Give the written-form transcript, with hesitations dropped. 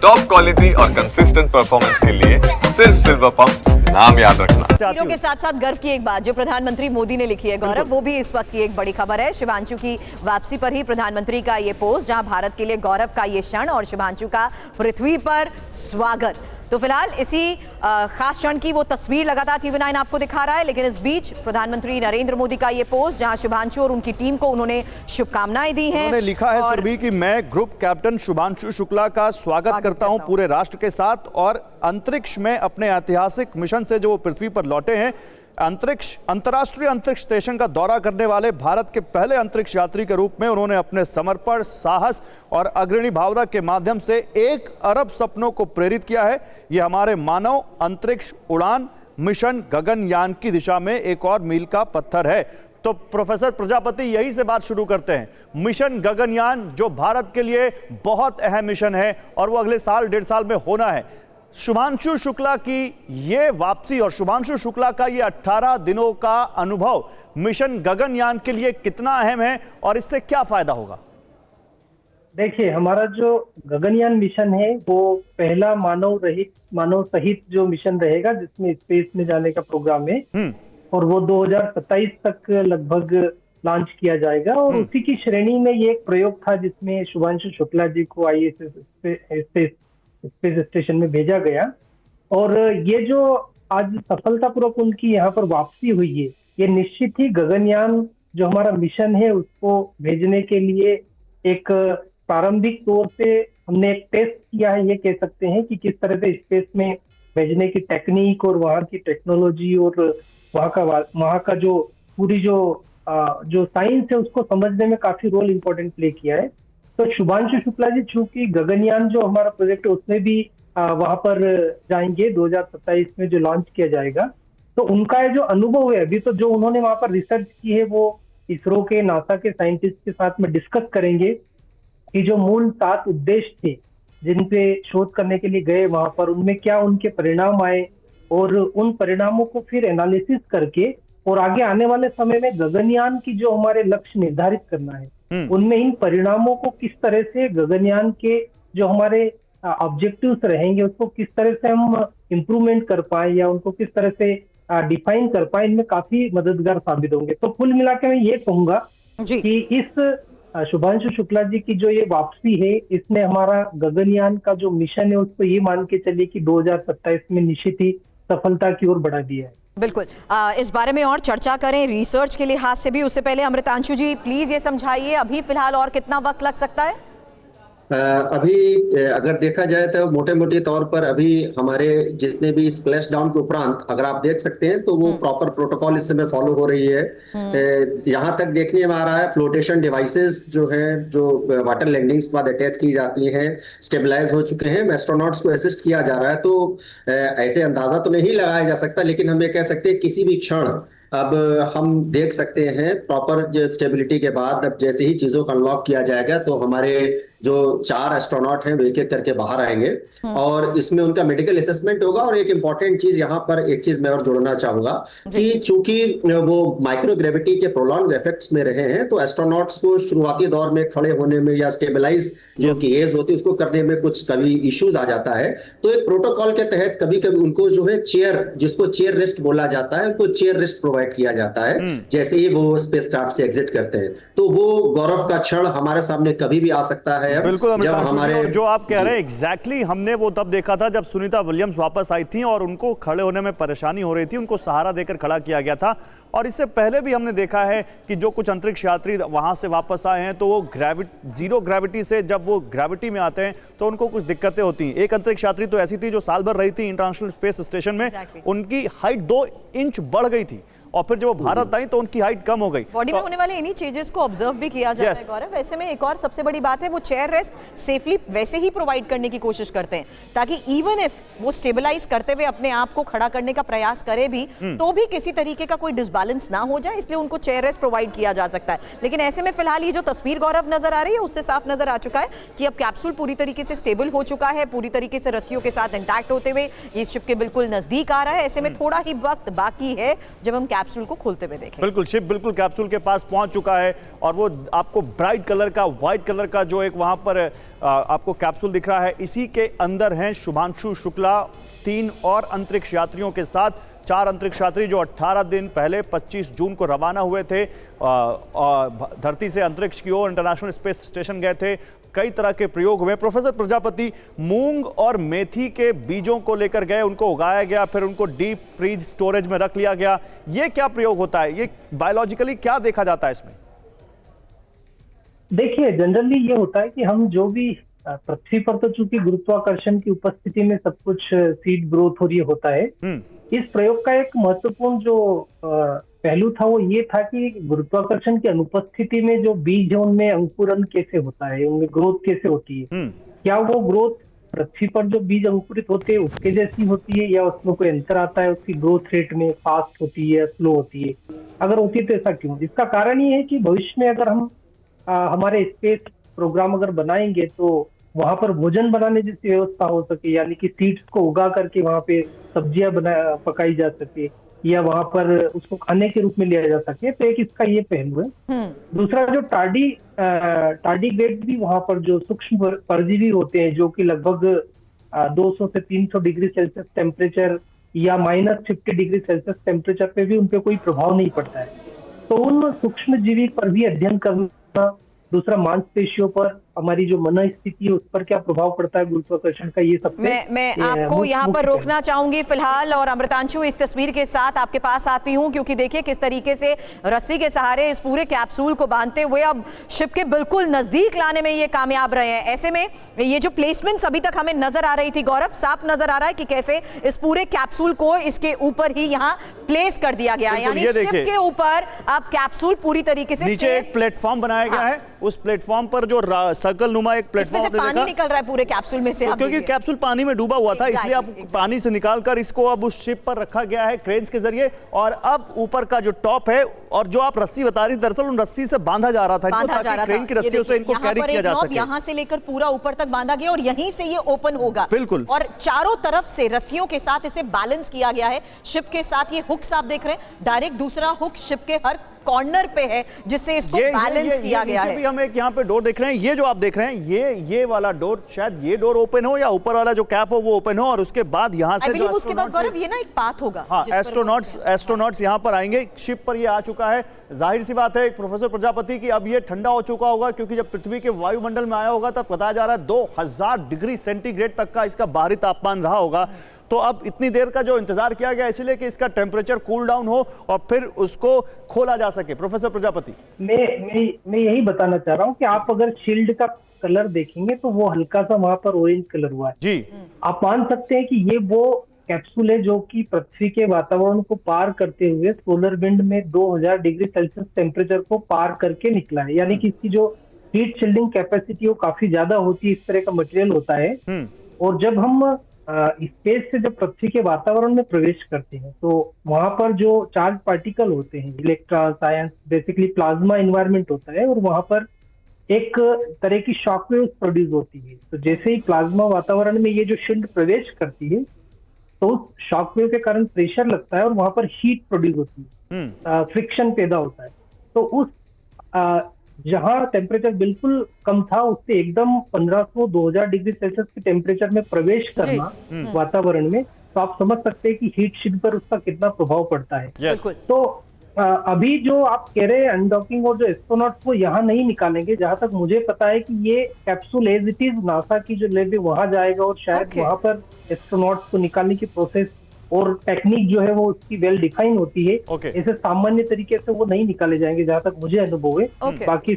Top quality और consistent performance के लिए सिर्फ सिल्वर पंप नाम याद रखना। हीरो के साथ साथ गर्व की एक बात जो प्रधानमंत्री मोदी ने लिखी है गौरव, वो भी इस वक्त की एक बड़ी खबर है। शिवांशु की वापसी पर ही प्रधानमंत्री का ये पोस्ट, जहां भारत के लिए गौरव का ये क्षण और शिवांशु का पृथ्वी पर स्वागत। तो फिलहाल इसी खास क्षण की वो तस्वीर लगातार TV9 आपको दिखा रहा है, लेकिन इस बीच प्रधानमंत्री नरेंद्र मोदी का ये पोस्ट जहां शिवांशु और उनकी टीम को उन्होंने शुभकामनाएं दी हैं। उन्होंने लिखा है सुरभि कि मैं ग्रुप कैप्टन शुभांशु शुक्ला का स्वागत करता हूं पूरे राष्ट्र के साथ, और अंतरिक्ष में अपने ऐतिहासिक मिशन से जो पृथ्वी पर लौटे हैं, अंतर्राष्ट्रीय अंतरिक्ष स्टेशन का दौरा करने वाले भारत के पहले अंतरिक्ष यात्री के रूप में उन्होंने अपने समर्पण, साहस और अग्रणी भावना के माध्यम से 1 अरब सपनों को प्रेरित किया है। यह हमारे मानव अंतरिक्ष उड़ान मिशन गगनयान की दिशा में एक और मील का पत्थर है। तो प्रोफेसर प्रजापति, यही से बात शुरू करते हैं। मिशन गगनयान जो भारत के लिए बहुत अहम मिशन है और वो अगले साल 1.5 साल में होना है। शुभांशु शुक्ला की ये वापसी और शुभांशु शुक्ला का ये 18 दिनों का अनुभव मिशन गगनयान के लिए कितना अहम है और इससे क्या फायदा होगा? देखिए, हमारा जो गगनयान मिशन है वो पहला मानव सहित जो मिशन रहेगा जिसमें स्पेस में जाने का प्रोग्राम है, और वो 2027 तक लगभग लॉन्च किया जाएगा। और उसी की श्रेणी में ये एक प्रयोग था जिसमें शुभांशु शुक्ला जी को ISS स्पेस स्टेशन में भेजा गया। और ये जो आज सफलतापूर्वक उनकी यहाँ पर वापसी हुई है, ये निश्चित ही गगनयान जो हमारा मिशन है उसको भेजने के लिए एक प्रारंभिक तौर पे हमने एक टेस्ट किया है, ये कह सकते हैं कि किस तरह से स्पेस में भेजने की टेक्निक और वहाँ की टेक्नोलॉजी और वहाँ का जो पूरी जो साइंस है उसको समझने में काफी रोल इम्पोर्टेंट प्ले किया है। तो शुभांशु शुक्ला जी चूंकि गगनयान जो हमारा प्रोजेक्ट है उसमें भी वहां पर जाएंगे 2027 में जो लॉन्च किया जाएगा, तो उनका जो अनुभव है अभी, तो जो उन्होंने वहां पर रिसर्च की है वो इसरो के, नासा के साइंटिस्ट के साथ में डिस्कस करेंगे कि जो मूल 7 उद्देश्य थे जिन पे शोध करने के लिए गए वहां पर, उनमें क्या उनके परिणाम आए, और उन परिणामों को फिर एनालिसिस करके और आगे आने वाले समय में गगनयान की जो हमारे लक्ष्य निर्धारित करना है उनमें इन परिणामों को किस तरह से गगनयान के जो हमारे ऑब्जेक्टिव्स रहेंगे उसको किस तरह से हम इम्प्रूवमेंट कर पाए या उनको किस तरह से डिफाइन कर पाए, इनमें काफी मददगार साबित होंगे। तो कुल मिला के मैं ये कहूंगा कि इस शुभांशु शुक्ला जी की जो ये वापसी है इसने हमारा गगनयान का जो मिशन है उसको ये मान के चलिए कि 2027 में निश्चित ही सफलता की ओर बढ़ा दिया है। बिल्कुल, इस बारे में और चर्चा करें रिसर्च के लिहाज से भी। उससे पहले अमृतांशु जी प्लीज ये समझाइए अभी फिलहाल और कितना वक्त लग सकता है? अभी अगर देखा जाए तो मोटे मोटे तौर पर अभी हमारे जितने भी स्प्लैश डाउन के उपरांत अगर आप देख सकते हैं तो वो प्रॉपर प्रोटोकॉल इस समय फॉलो हो रही है। यहाँ तक देखने में आ रहा है फ्लोटेशन डिवाइसेस जो है जो वाटर लैंडिंग्स के बाद अटैच की जाती हैं स्टेबलाइज हो चुके हैं, एस्ट्रोनॉट्स को असिस्ट किया जा रहा है। तो ऐसे अंदाजा तो नहीं लगाया जा सकता, लेकिन हम ये कह सकते हैं किसी भी क्षण अब हम देख सकते हैं प्रॉपर स्टेबिलिटी के बाद अब जैसे ही चीजों को अनलॉक किया जाएगा तो हमारे जो 4 एस्ट्रोनॉट हैं वो एक एक करके बाहर आएंगे और इसमें उनका मेडिकल असेसमेंट होगा। और एक इंपॉर्टेंट चीज यहाँ पर एक चीज मैं और जोड़ना चाहूंगा कि चूंकि वो माइक्रोग्रेविटी के प्रोलॉन्ग इफेक्ट्स में रहे हैं तो एस्ट्रोनॉट्स को शुरुआती दौर में खड़े होने में या स्टेबलाइज जो की एज होती है उसको करने में कुछ कभी इश्यूज आ जाता है। तो एक प्रोटोकॉल के तहत कभी कभी उनको जो है चेयर, जिसको चेयर रेस्ट बोला जाता है, उनको चेयर रेस्ट प्रोवाइड किया जाता है जैसे ही वो स्पेसक्राफ्ट से एग्जिट करते हैं। तो वो गौरव का क्षण हमारे सामने कभी भी आ सकता है। बिल्कुल, जब हमारे जो आप कह रहे हैं एग्जैक्टली हमने वो तब देखा था जब सुनीता विलियम्स वापस आई थी और उनको खड़े होने में परेशानी हो रही थी, उनको सहारा देकर खड़ा किया गया था। और इससे पहले भी हमने देखा है कि जो कुछ अंतरिक्ष यात्री वहां से वापस आए हैं तो वो जीरो ग्रेविटी से जब वो ग्रेविटी में आते हैं तो उनको कुछ दिक्कतें होती हैं। एक अंतरिक्ष यात्री तो ऐसी थी जो साल भर रही थी इंटरनेशनल स्पेस स्टेशन में, उनकी हाइट 2 इंच बढ़ गई थी और फिर जब वो भारत आई तो उनकी हाइट कम हो गई। बॉडी में होने वाले इन्हीं चेंजेस को ऑब्जर्व भी किया जाता है गौरव। वैसे में एक और सबसे बड़ी बात है वो चेयर रेस्ट सेफली वैसे ही प्रोवाइड करने की कोशिश करते हैं ताकि इवन इफ वो स्टेबलाइज करते हुए अपने आप को खड़ा करने का प्रयास करे भी तो भी किसी तरीके का कोई डिसबैलेंस ना हो जाए, इसलिए उनको चेयर रेस्ट प्रोवाइड किया जा सकता है। लेकिन ऐसे में फिलहाल ये जो तस्वीर गौरव नजर आ रही है उससे साफ नजर आ चुका है कि अब कैप्सूल पूरी तरीके से स्टेबल हो चुका है, पूरी तरीके से रस्सियों के साथ इंटैक्ट होते हुए ये शिप के बिल्कुल नजदीक आ रहा है। ऐसे में थोड़ा ही वक्त बाकी है जब हम कैप्सूल को खोलते हुए देखें। बिल्कुल, शिप बिल्कुल कैप्सूल के पास पहुंच चुका है और वो आपको ब्राइट कलर का, व्हाइट कलर का जो एक वहां पर आपको कैप्सूल दिख रहा है, इसी के अंदर हैं शुभांशु शुक्ला 3 और अंतरिक्ष यात्रियों के साथ। 4 अंतरिक्ष यात्री जो 18 दिन पहले 25 जून को रवाना हुए थे, धरती से अंतरिक्ष की ओर इंटरनेशनल स्पेस स्टेशन गए थे। कई तरह के प्रयोग हुए। प्रोफेसर प्रजापति, मूंग और मेथी के बीजों को लेकर गए, उनको उगाया गया, फिर उनको डीप फ्रीज स्टोरेज में रख लिया गया। ये क्या प्रयोग होता है? ये बायोलॉजिकली क्या देखा जाता है इसमें? देखिए, जनरली ये होता है कि हम जो भी पृथ्वी पर तो चूंकि गुरुत्वाकर्षण की उपस्थिति में सब कुछ सीड ग्रोथ और ये होता है। इस प्रयोग का एक महत्वपूर्ण जो पहलू था वो ये था कि गुरुत्वाकर्षण की अनुपस्थिति में जो बीज है उनमें अंकुरन कैसे होता है, उनमें ग्रोथ कैसे होती है। क्या वो ग्रोथ पृथ्वी पर जो बीज अंकुरित होते हैं उसके जैसी होती है, या उसमें कोई अंतर आता है उसकी ग्रोथ रेट में, फास्ट होती है, स्लो होती है? अगर होती है तो ऐसा क्यों? इसका कारण ये है कि भविष्य में अगर हम हमारे स्पेस प्रोग्राम अगर बनाएंगे तो वहां पर भोजन बनाने जैसी व्यवस्था हो सके, यानी कि सीड्स को उगा करके वहां पे सब्जियां पकाई जा सके, या वहां पर उसको खाने के रूप में लिया जा सके। तो एक इसका ये पहलू है। दूसरा, जो टार्डीग्रेड भी वहां पर जो सूक्ष्म परजीवी होते हैं जो कि लगभग 200 से 300 डिग्री सेल्सियस टेम्परेचर या -50 डिग्री सेल्सियस टेम्परेचर पे भी उनपे कोई प्रभाव नहीं पड़ता है। तो उन सूक्ष्म जीवी पर भी अध्ययन करना। दूसरा, मांसपेशियों पर हमारी जो मन स्थिति है उस पर क्या प्रभाव पड़ता है गुरुत्वाकर्षण का, ये सबसे मैं आपको यहाँ पर रोकना चाहूंगी फिलहाल, और अमृतांशु इस तस्वीर के साथ आपके पास आती हूँ, क्योंकि देखिए किस तरीके से रस्सी के सहारे इस पूरे कैप्सूल को बांधते हुए अब शिप के बिल्कुल नजदीक लाने में ये कामयाब रहे हैं। ऐसे में ये जो प्लेसमेंट्स अभी तक हमें नजर आ रही थी गौरव, साफ नजर आ रहा है कि कैसे इस पूरे कैप्सूल को इसके ऊपर ही यहाँ प्लेस कर दिया गया है, यानी शिप के ऊपर अब कैप्सूल पूरी तरीके से नीचे एक प्लेटफॉर्म बनाया गया है। उस प्लेटफॉर्म पर जो सर्कल नुमा एक प्लेटफॉर्म से पानी निकल रहा है पूरे कैप्सूल में से, क्योंकि कैप्सूल पानी में डूबा हुआ था, इसलिए अब पानी से निकालकर इसको अब उस शिप पर रखा गया है क्रेन्स के जरिए। और अब ऊपर का जो टॉप है और जो आप रस्सी बता रही, दरअसल उन रस्सी से बांधा जा रहा था ताकि क्रेन की रस्सियों से इनको कैरी किया जा सके। यहाँ से लेकर पूरा ऊपर तक बांधा गया और यहीं से ये ओपन होगा। बिल्कुल। और चारों तरफ से रस्सियों के साथ इसे बैलेंस किया गया है शिप के साथ। ये हुक्स आप देख रहे हैं, डायरेक्ट दूसरा हुक शिप के हर कॉर्नर पे है जिससे इसको बैलेंस किया गया है। भी हम एक यहाँ पे डोर देख रहे हैं, ये जो आप देख रहे हैं ये वाला डोर, शायद ये डोर ओपन हो या ऊपर वाला जो कैप हो वो ओपन हो, और उसके बाद यहाँ से उसके बाद गौरव ये ना एक पाथ होगा। हाँ, एस्ट्रोनॉट्स यहाँ पर आएंगे। शिप पर ये आ चुका है। जाहिर सी बात है प्रोफेसर प्रजापति की अब ये ठंडा हो चुका होगा, क्योंकि जब पृथ्वी के वायुमंडल में आया होगा तब बताया जा रहा है 2000 डिग्री सेंटीग्रेड तक का इसका बाहरी तापमान रहा होगा। तो अब इतनी देर का जो इंतजार किया गया इसलिए कि इसका टेम्परेचर कूल डाउन हो और फिर उसको खोला जा सके। प्रोफेसर प्रजापति, मैं यही बताना चाह रहा हूँ कि आप अगर शील्ड का कलर देखेंगे तो वो हल्का सा वहां पर ऑरेंज कलर हुआ है जी। आप मान सकते हैं कि ये वो कैप्सूल है जो कि पृथ्वी के वातावरण को पार करते हुए सोलर विंड में 2000 डिग्री सेल्सियस टेम्परेचर को पार करके निकला है। यानी कि इसकी जो हीट शील्डिंग कैपेसिटी वो काफी ज्यादा होती है, इस तरह का मटेरियल होता है। और जब हम स्पेस से जब पृथ्वी के वातावरण में प्रवेश करते हैं तो वहां पर जो चार्ज पार्टिकल होते हैं, electron, ions, basically plasma environment होता है, और वहां पर एक तरह की शॉकवेव्स प्रोड्यूस होती है। तो जैसे ही प्लाज्मा वातावरण में ये जो शील्ड प्रवेश करती है तो उस शॉकवेव के कारण प्रेशर लगता है और वहां पर हीट प्रोड्यूस होती है, फ्रिक्शन पैदा होता है। तो उस जहां टेम्परेचर बिल्कुल कम था उससे एकदम 1500-2000 डिग्री सेल्सियस के टेम्परेचर में प्रवेश करना वातावरण में, तो आप समझ सकते हैं कि हीट शील्ड पर उसका कितना प्रभाव पड़ता है। तो अभी जो आप कह रहे हैं अनडॉकिंग और जो एस्ट्रोनॉट्स वो यहाँ नहीं निकालेंगे, जहां तक मुझे पता है कि ये capsule as it is NASA की जो लैब है वहां जाएगा और शायद वहां पर एस्ट्रोनॉट्स को निकालने की प्रोसेस और टेक्निक जो है वो उसकी वेल डिफाइन होती है। ऐसे सामान्य तरीके से वो नहीं निकाले जाएंगे जहां तक मुझे अनुभव है। बाकी